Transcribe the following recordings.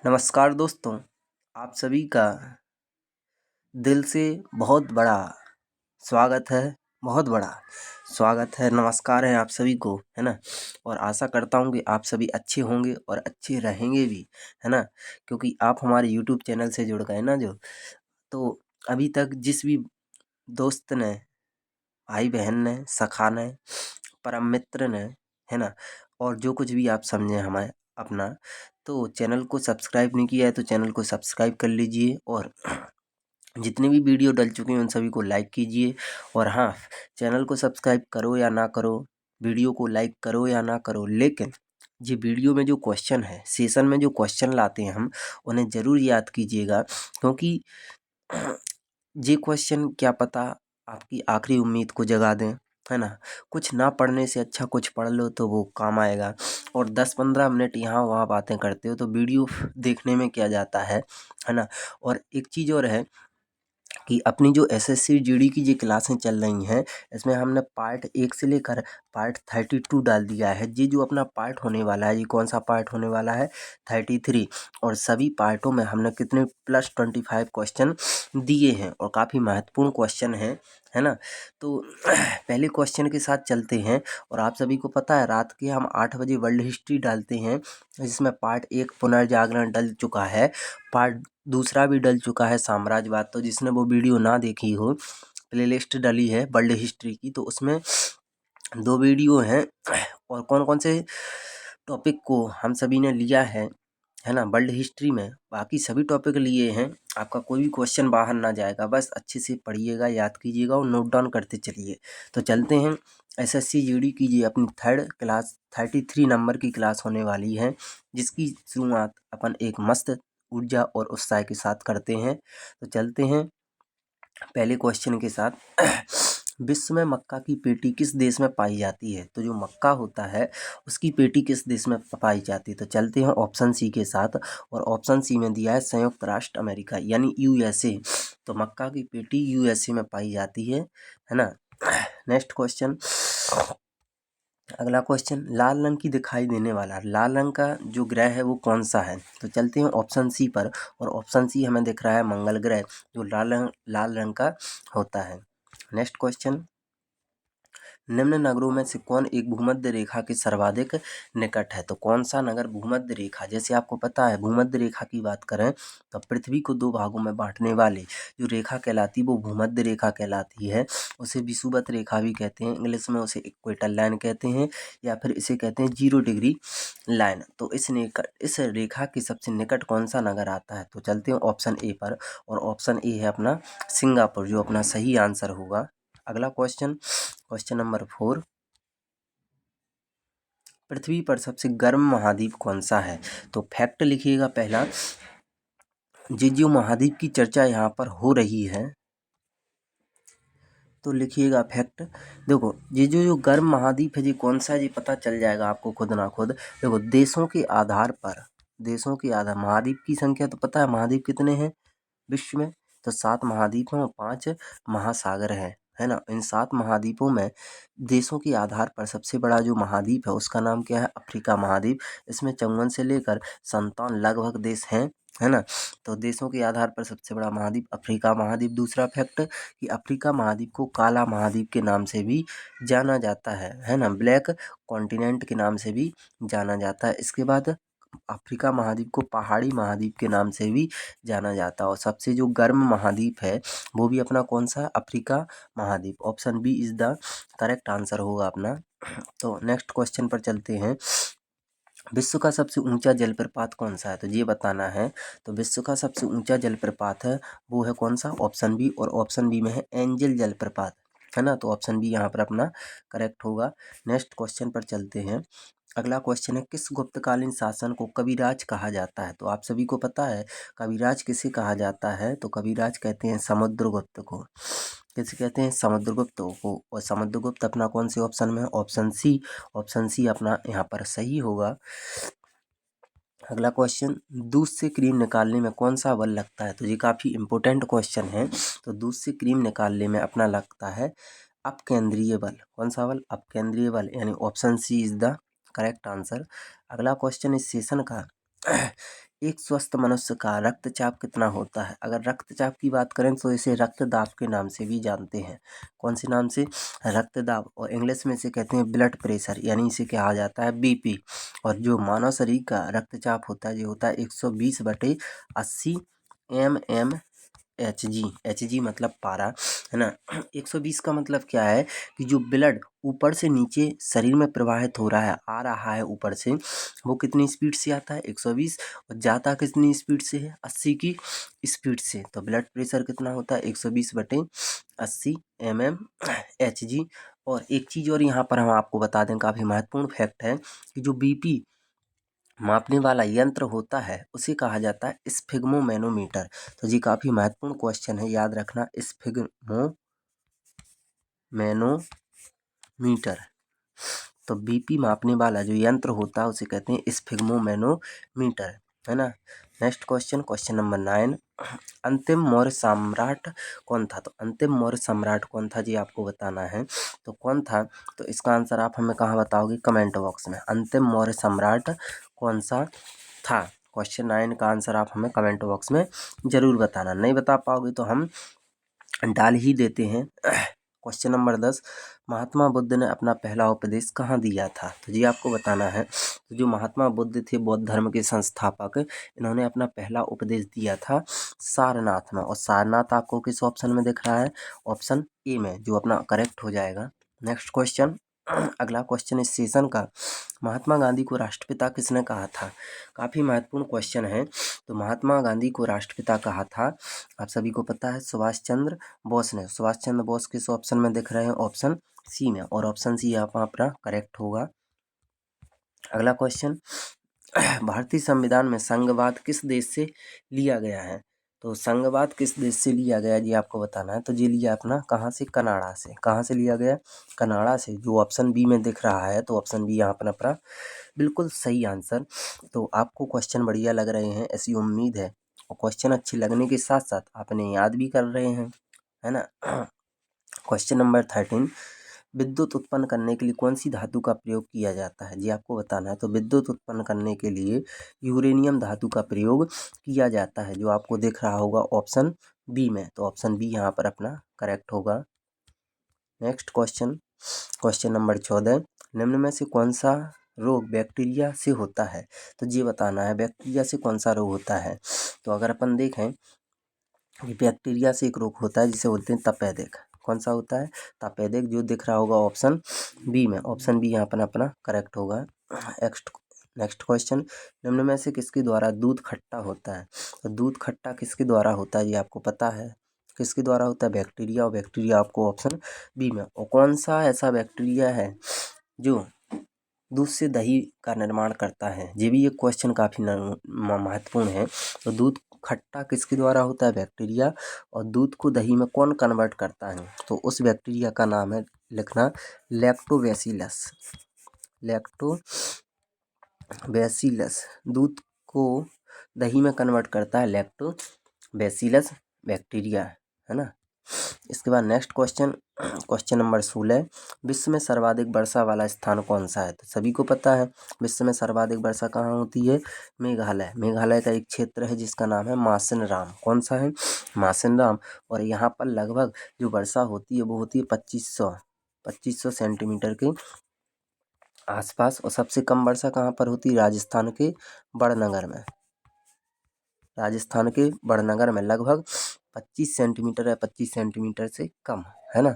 नमस्कार दोस्तों, आप सभी का दिल से बहुत बड़ा स्वागत है। बहुत बड़ा स्वागत है, नमस्कार है आप सभी को, है ना। और आशा करता हूँ कि आप सभी अच्छे होंगे और अच्छे रहेंगे भी, है ना। क्योंकि आप हमारे यूट्यूब चैनल से जुड़ गए ना जो, तो अभी तक जिस भी दोस्त ने, भाई बहन ने, सखा ने, परम मित्र ने, है ना, और जो कुछ भी आप समझें हमें अपना, तो चैनल को सब्सक्राइब नहीं किया है तो चैनल को सब्सक्राइब कर लीजिए। और जितने भी वीडियो डल चुके हैं उन सभी को लाइक कीजिए। और हाँ, चैनल को सब्सक्राइब करो या ना करो, वीडियो को लाइक करो या ना करो, लेकिन ये वीडियो में जो क्वेश्चन है, सेशन में जो क्वेश्चन लाते हैं हम, उन्हें ज़रूर याद कीजिएगा। क्योंकि ये क्वेश्चन क्या पता आपकी आखिरी उम्मीद को जगा दें, है ना। कुछ ना पढ़ने से अच्छा कुछ पढ़ लो तो वो काम आएगा। और 10-15 मिनट यहाँ वहाँ बातें करते हो तो वीडियो देखने में क्या जाता है ना। और एक चीज़ और है कि अपनी जो एसएससी जीडी की जो क्लासें चल रही हैं, इसमें हमने पार्ट 1 से लेकर पार्ट 32 डाल दिया है। ये जो अपना पार्ट होने वाला है, ये कौन सा पार्ट होने वाला है, 33। और सभी पार्टों में हमने कितने +25 क्वेश्चन दिए हैं और काफ़ी महत्वपूर्ण क्वेश्चन हैं, है ना। तो पहले क्वेश्चन के साथ चलते हैं। और आप सभी को पता है रात के हम 8 बजे वर्ल्ड हिस्ट्री डालते हैं, जिसमें पार्ट 1 पुनर्जागरण डल चुका है, पार्ट दूसरा भी डल चुका है साम्राज्यवाद। तो जिसने वो वीडियो ना देखी हो, प्लेलिस्ट डली है वर्ल्ड हिस्ट्री की, तो उसमें 2 वीडियो हैं। और कौन कौन से टॉपिक को हम सभी ने लिया है ना, वर्ल्ड हिस्ट्री में बाकी सभी टॉपिक लिए हैं। आपका कोई भी क्वेश्चन बाहर ना जाएगा, बस अच्छे से पढ़िएगा, याद कीजिएगा और नोट डाउन करते चलिए। तो चलते हैं, एसएससी जीडी की ये अपनी 3rd क्लास 33 नंबर की क्लास होने वाली है, जिसकी शुरुआत अपन एक मस्त ऊर्जा और उत्साह के साथ करते हैं। तो चलते हैं पहले क्वेश्चन के साथ। विश्व में मक्का की पेटी किस देश में पाई जाती है? तो जो मक्का होता है उसकी पेटी किस देश में पाई जाती है? तो चलते हैं ऑप्शन सी के साथ। और ऑप्शन सी में दिया है संयुक्त राष्ट्र अमेरिका यानी यूएसए। तो मक्का की पेटी यूएसए में पाई जाती है ना। नेक्स्ट क्वेश्चन, अगला क्वेश्चन, लाल रंग की दिखाई देने वाला लाल रंग का जो ग्रह है वो कौन सा है? तो चलते हैं ऑप्शन सी पर। और ऑप्शन सी हमें दिख रहा है मंगल ग्रह, जो लाल रंग का होता है। नेक्स्ट क्वेश्चन, निम्न नगरों में से कौन एक भूमध्य रेखा के सर्वाधिक निकट है? तो कौन सा नगर भूमध्य रेखा, जैसे आपको पता है भूमध्य रेखा की बात करें तो पृथ्वी को 2 भागों में बांटने वाले जो रेखा कहलाती है वो भूमध्य रेखा कहलाती है। उसे विषुवत रेखा भी कहते हैं, इंग्लिश में उसे इक्वेटर लाइन कहते हैं, या फिर इसे कहते हैं 0 डिग्री लाइन। तो इस रेखा के सबसे निकट कौन सा नगर आता है? तो चलते हैं ऑप्शन ए पर। और ऑप्शन ए है अपना सिंगापुर, जो अपना सही आंसर होगा। अगला क्वेश्चन, क्वेश्चन नंबर 4, पृथ्वी पर सबसे गर्म महाद्वीप कौन सा है? तो फैक्ट लिखिएगा पहला, जो महाद्वीप की चर्चा यहाँ पर हो रही है, तो लिखिएगा फैक्ट। देखो ये जो गर्म महाद्वीप है जी कौन सा है जी, पता चल जाएगा आपको खुद ना खुद। देखो देशों के आधार पर, देशों के आधार, महाद्वीप की संख्या तो पता है महाद्वीप कितने हैं विश्व में? तो 7 महाद्वीप हैं और 5 महासागर हैं, है ना। इन 7 महाद्वीपों में देशों के आधार पर सबसे बड़ा जो महाद्वीप है उसका नाम क्या है? अफ्रीका महाद्वीप। इसमें 54 से लेकर 57 लगभग देश हैं, है ना। तो देशों के आधार पर सबसे बड़ा महाद्वीप अफ्रीका महाद्वीप। दूसरा फैक्ट कि अफ्रीका महाद्वीप को काला महाद्वीप के नाम से भी जाना जाता है ना, ब्लैक कॉन्टिनेंट के नाम से भी जाना जाता है। इसके बाद अफ्रीका महाद्वीप को पहाड़ी महाद्वीप के नाम से भी जाना जाता है। और सबसे जो गर्म महाद्वीप है वो भी अपना कौन सा? अफ्रीका महाद्वीप। Option B is the correct answer होगा अपना। तो नेक्स्ट क्वेश्चन पर चलते हैं, विश्व का सबसे ऊंचा जलप्रपात कौन सा है? तो ये बताना है। तो विश्व का सबसे ऊंचा जलप्रपात है वो है कौन सा? Option B. और ऑप्शन बी में है एंजल जलप्रपात, है ना। तो ऑप्शन बी यहाँ पर अपना करेक्ट होगा। नेक्स्ट क्वेश्चन पर चलते हैं। अगला क्वेश्चन है, किस गुप्तकालीन शासन को कविराज कहा जाता है? तो आप सभी को पता है कविराज किसे कहा जाता है? तो कविराज कहते हैं समुद्रगुप्त को। किसे कहते हैं? समुद्रगुप्त को। और समुद्रगुप्त अपना कौन से ऑप्शन में है? Option C. ऑप्शन सी अपना यहाँ पर सही होगा। अगला क्वेश्चन, दूध से क्रीम निकालने में कौन सा बल लगता है? तो ये काफ़ी इंपॉर्टेंट क्वेश्चन है। तो दूध से क्रीम निकालने में अपना लगता है अपकेंद्रीय बल। कौन सा बल? अपकेंद्रीय बल, यानी option C is the correct answer. अगला क्वेश्चन इस सेशन का एक स्वस्थ मनुष्य का रक्तचाप कितना होता है? अगर रक्तचाप की बात करें तो इसे रक्तदाब के नाम से भी जानते हैं। कौन से नाम से? रक्तदाब। और इंग्लिश में इसे कहते हैं ब्लड प्रेशर, यानी इसे कहा जाता है बीपी। और जो मानव शरीर का रक्तचाप होता है ये होता है 120/80 mm HG। HG मतलब पारा, है ना। 120 का मतलब क्या है कि जो ब्लड ऊपर से नीचे शरीर में प्रवाहित हो रहा है, आ रहा है ऊपर से, वो कितनी स्पीड से आता है? 120। और जाता कितनी स्पीड से है? 80 की स्पीड से। तो ब्लड प्रेशर कितना होता है? 120/80 mm HG। और एक चीज़ और यहाँ पर हम आपको बता दें, काफ़ी महत्वपूर्ण फैक्ट है कि जो बीपी मापने वाला यंत्र होता है उसे कहा जाता है स्फिग्मोमैनोमीटर। तो जी काफ़ी महत्वपूर्ण क्वेश्चन है, याद रखना, स्फिग्मोमैनोमीटर। तो बीपी मापने वाला जो यंत्र होता है उसे कहते हैं स्फिग्मोमैनोमीटर, है ना। Next question, question number 9। अंतिम मौर्य सम्राट कौन था? तो अंतिम मौर्य सम्राट कौन था जी आपको बताना है। तो कौन था? तो इसका आंसर आप हमें कहाँ बताओगे? कमेंट बॉक्स में। अंतिम मौर्य सम्राट कौन सा था? क्वेश्चन 9 का आंसर आप हमें कमेंट बॉक्स में ज़रूर बताना। नहीं बता पाओगे तो हम डाल ही देते हैं। Question number 10। महात्मा बुद्ध ने अपना पहला उपदेश कहाँ दिया था? तो जी आपको बताना है। तो जो महात्मा बुद्ध थे, बौद्ध धर्म के संस्थापक, इन्होंने अपना पहला उपदेश दिया था सारनाथ में। और सारनाथ आपको किस ऑप्शन में दिख रहा है? ऑप्शन ए में, जो अपना करेक्ट हो जाएगा। नेक्स्ट क्वेश्चन, अगला क्वेश्चन इस सेशन का, महात्मा गांधी को राष्ट्रपिता किसने कहा था? काफ़ी महत्वपूर्ण क्वेश्चन है। तो महात्मा गांधी को राष्ट्रपिता कहा था, आप सभी को पता है, सुभाष चंद्र बोस ने। सुभाष चंद्र बोस किस ऑप्शन में दिख रहे हैं? ऑप्शन सी में। और ऑप्शन सी यहाँ पर अपना करेक्ट होगा। अगला क्वेश्चन, भारतीय संविधान में संघवाद किस देश से लिया गया है? तो संघवाद किस देश से लिया गया जी आपको बताना है। तो जी लिया अपना कहाँ से? कनाडा से। कहाँ से लिया गया? कनाडा से। जो ऑप्शन बी में दिख रहा है, तो ऑप्शन बी यहाँ पर अपना बिल्कुल सही आंसर। तो आपको क्वेश्चन बढ़िया लग रहे हैं ऐसी उम्मीद है, और क्वेश्चन अच्छे लगने के साथ साथ आपने याद भी कर रहे हैं, है ना। Question number 13। विद्युत उत्पन्न करने के लिए कौन सी धातु का प्रयोग किया जाता है? जी आपको बताना है। तो विद्युत उत्पन्न करने के लिए यूरेनियम धातु का प्रयोग किया जाता है, जो आपको दिख रहा होगा ऑप्शन बी में। तो ऑप्शन बी यहाँ पर अपना करेक्ट होगा। Next question, question number 14। निम्न में से कौन सा रोग बैक्टीरिया से होता है? तो जी बताना है, बैक्टीरिया से कौन सा रोग होता है। तो अगर अपन देखें कि बैक्टीरिया से एक रोग होता है जिसे बोलते हैं तपेदिक। कौन सा होता है? तपेदिक, जो दिख रहा होगा ऑप्शन बी में। ऑप्शन बी यहाँ पर अपना करेक्ट होगा। नेक्स्ट क्वेश्चन, निम्न में से किसके द्वारा दूध खट्टा होता है? तो दूध खट्टा किसके द्वारा होता है ये आपको पता है? किसके द्वारा होता है? बैक्टीरिया। और बैक्टीरिया आपको ऑप्शन बी में। और कौन सा ऐसा बैक्टीरिया है जो दूध से दही का निर्माण करता है? ये भी एक क्वेश्चन काफ़ी महत्वपूर्ण है। तो दूध खट्टा किसके द्वारा होता है? बैक्टीरिया। और दूध को दही में कौन कन्वर्ट करता है? तो उस बैक्टीरिया का नाम है, लिखना, लैक्टोबैसिलस। लैक्टोबैसिलस दूध को दही में कन्वर्ट करता है लैक्टोबैसिलस बैक्टीरिया, है ना। इसके बाद नेक्स्ट क्वेश्चन, क्वेश्चन नंबर 16। विश्व में सर्वाधिक वर्षा वाला स्थान कौन सा है? तो सभी को पता है विश्व में सर्वाधिक वर्षा कहाँ होती है? मेघालय। मेघालय का एक क्षेत्र है जिसका नाम है मासिनराम। कौन सा है? मासिनराम। और यहाँ पर लगभग जो वर्षा होती है वो होती है 2500 सेंटीमीटर के आसपास। और सबसे कम वर्षा कहाँ पर होती है? राजस्थान के बड़नगर में। राजस्थान के बड़नगर में लगभग 25 सेंटीमीटर या 25 सेंटीमीटर से कम, है ना।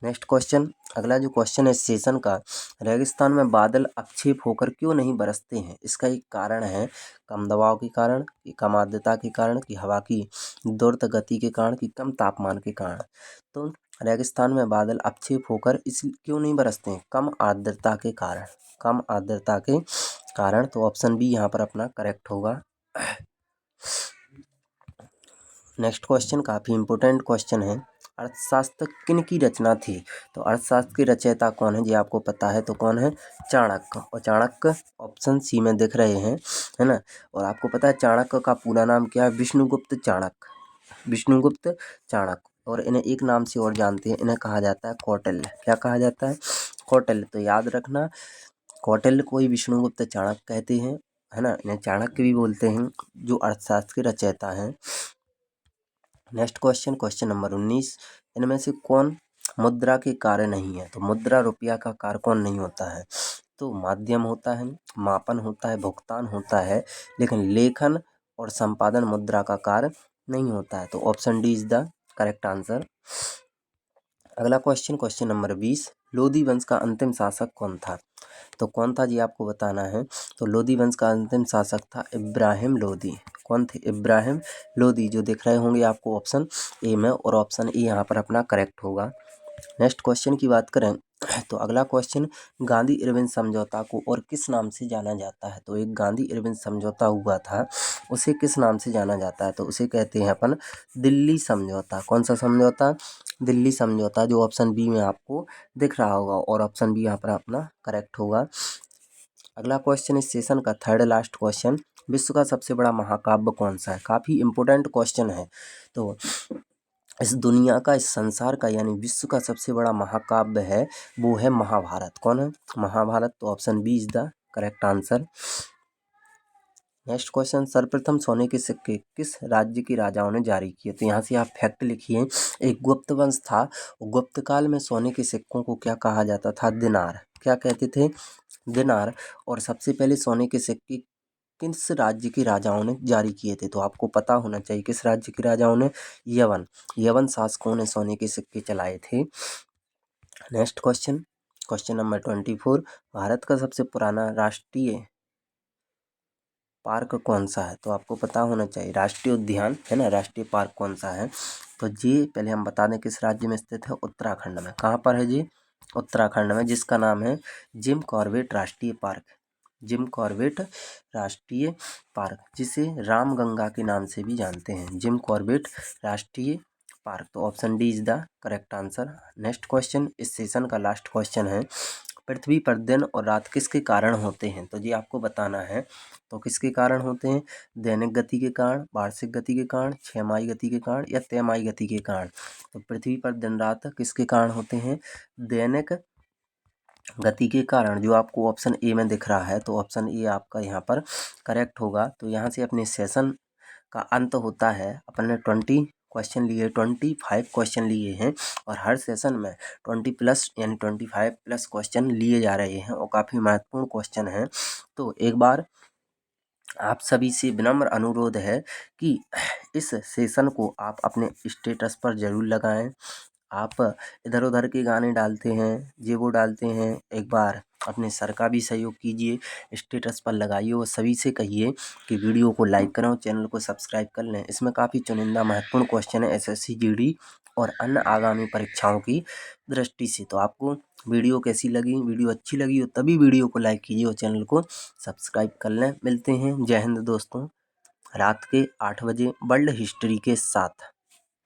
नेक्स्ट क्वेश्चन, अगला जो क्वेश्चन है इस सेशन का, रेगिस्तान में बादल अक्षेप होकर क्यों नहीं बरसते हैं? इसका एक कारण है कम दबाव के कारण, कि कम आर्द्रता के कारण, कि हवा की द्रुत गति के कारण, कि कम तापमान के कारण। तो रेगिस्तान में बादल अक्षेप होकर इस क्यों नहीं बरसते हैं? कम आर्द्रता के कारण। कम आर्द्रता के कारण। तो ऑप्शन बी यहाँ पर अपना करेक्ट होगा। नेक्स्ट क्वेश्चन काफ़ी इंपॉर्टेंट क्वेश्चन है, अर्थशास्त्र किन की रचना थी? तो अर्थशास्त्र की रचयिता कौन है जी आपको पता है? तो कौन है? चाणक्य। और चाणक्य ऑप्शन सी में दिख रहे हैं, है ना। और आपको पता है चाणक्य का पूरा नाम क्या है? विष्णुगुप्त चाणक्य। विष्णुगुप्त चाणक्य। और इन्हें एक नाम से और जानते हैं, इन्हें कहा जाता है कौटिल्य। क्या कहा जाता है? कौटिल्य। तो याद रखना, कौटिल्य को ही विष्णुगुप्त चाणक्य कहते हैं। है ना, इन्हें चाणक्य भी बोलते हैं, जो अर्थशास्त्र के रचयिता हैं। नेक्स्ट क्वेश्चन, क्वेश्चन नंबर 19, इनमें से कौन मुद्रा के कार्य नहीं है? तो मुद्रा रुपया का कार्य कौन नहीं होता है? तो माध्यम होता है, मापन होता है, भुगतान होता है, लेकिन लेखन और संपादन मुद्रा का कार्य नहीं होता है। तो option D is the correct answer. अगला क्वेश्चन, क्वेश्चन नंबर 20, लोधी वंश का अंतिम शासक कौन था? तो कौन था जी, आपको बताना है। तो लोधी वंश का अंतिम शासक था इब्राहिम लोधी। कौन थे? इब्राहिम लोधी, जो दिख रहे होंगे आपको ऑप्शन ए में, और ऑप्शन ए यहाँ पर अपना करेक्ट होगा। नेक्स्ट क्वेश्चन की बात करें तो अगला क्वेश्चन, गांधी इरविन समझौता को और किस नाम से जाना जाता है? तो एक गांधी इरविन समझौता हुआ था, उसे किस नाम से जाना जाता है? तो उसे कहते हैं अपन दिल्ली समझौता। कौन सा समझौता? दिल्ली समझौता, जो ऑप्शन बी में आपको दिख रहा होगा, और ऑप्शन बी यहाँ पर अपना करेक्ट होगा। अगला क्वेश्चन इस सेशन का थर्ड लास्ट क्वेश्चन, विश्व का सबसे बड़ा महाकाव्य कौन सा है? काफ़ी इंपॉर्टेंट क्वेश्चन है। तो इस दुनिया का, इस संसार का, यानी विश्व का सबसे बड़ा महाकाव्य है, वो है महाभारत। कौन है? महाभारत। तो option B is the correct answer. Next question, सर्वप्रथम सोने के सिक्के किस राज्य के राजाओं ने जारी किए? तो यहाँ से आप फैक्ट लिखिए, एक गुप्त वंश था, गुप्त काल में सोने के सिक्कों को क्या कहा जाता था? दिनार। क्या कहते थे? दिनार। और सबसे पहले सोने के सिक्के किस राज्य के राजाओं ने जारी किए थे? तो आपको पता होना चाहिए किस राज्य के राजाओं ने। यवन, यवन शासकों ने सोने के सिक्के चलाए थे। Next question, question number 24, Bharat का सबसे पुराना राष्ट्रीय पार्क कौन सा है? तो आपको पता होना चाहिए, राष्ट्रीय उद्यान है ना, राष्ट्रीय पार्क कौन सा है? तो जी पहले हम बता दें किस राज्य में स्थित है। उत्तराखंड में। कहाँ पर है जी? उत्तराखंड में, जिसका नाम है जिम कॉर्बेट राष्ट्रीय पार्क। जिम कॉर्बेट राष्ट्रीय पार्क, जिसे रामगंगा के नाम से भी जानते हैं, जिम कॉर्बेट राष्ट्रीय पार्क। तो option D is the correct answer. Next question इस सेशन का लास्ट क्वेश्चन है, पृथ्वी पर दिन और रात किसके कारण होते हैं? तो जी आपको बताना है, तो किसके कारण होते हैं? दैनिक गति के कारण, वार्षिक गति के कारण, छमाही गति के कारण, या तिमाही गति के कारण? तो पृथ्वी पर दिन रात किसके कारण होते हैं? दैनिक गति के कारण, जो आपको ऑप्शन ए में दिख रहा है। तो ऑप्शन ए आपका यहाँ पर करेक्ट होगा। तो यहाँ से अपने सेशन का अंत होता है। अपन ने 20 क्वेश्चन लिए, 25 क्वेश्चन लिए हैं, और हर सेशन में 20 प्लस यानी 25 प्लस क्वेश्चन लिए जा रहे हैं, और काफ़ी महत्वपूर्ण क्वेश्चन हैं। तो एक बार आप सभी से विनम्र अनुरोध है कि इस सेशन को आप अपने स्टेटस पर ज़रूर लगाएं। आप इधर उधर के गाने डालते हैं, ये वो डालते हैं, एक बार अपने सर का भी सहयोग कीजिए, स्टेटस पर लगाइए, और सभी से कहिए कि वीडियो को लाइक करें और चैनल को सब्सक्राइब कर लें। इसमें काफ़ी चुनिंदा महत्वपूर्ण क्वेश्चन है एसएससी जीडी और अन्य आगामी परीक्षाओं की दृष्टि से। तो आपको वीडियो कैसी लगी? वीडियो अच्छी लगी हो तभी वीडियो को लाइक कीजिए और चैनल को सब्सक्राइब कर लें। मिलते हैं, जय हिंद दोस्तों, रात के 8 बजे वर्ल्ड हिस्ट्री के साथ।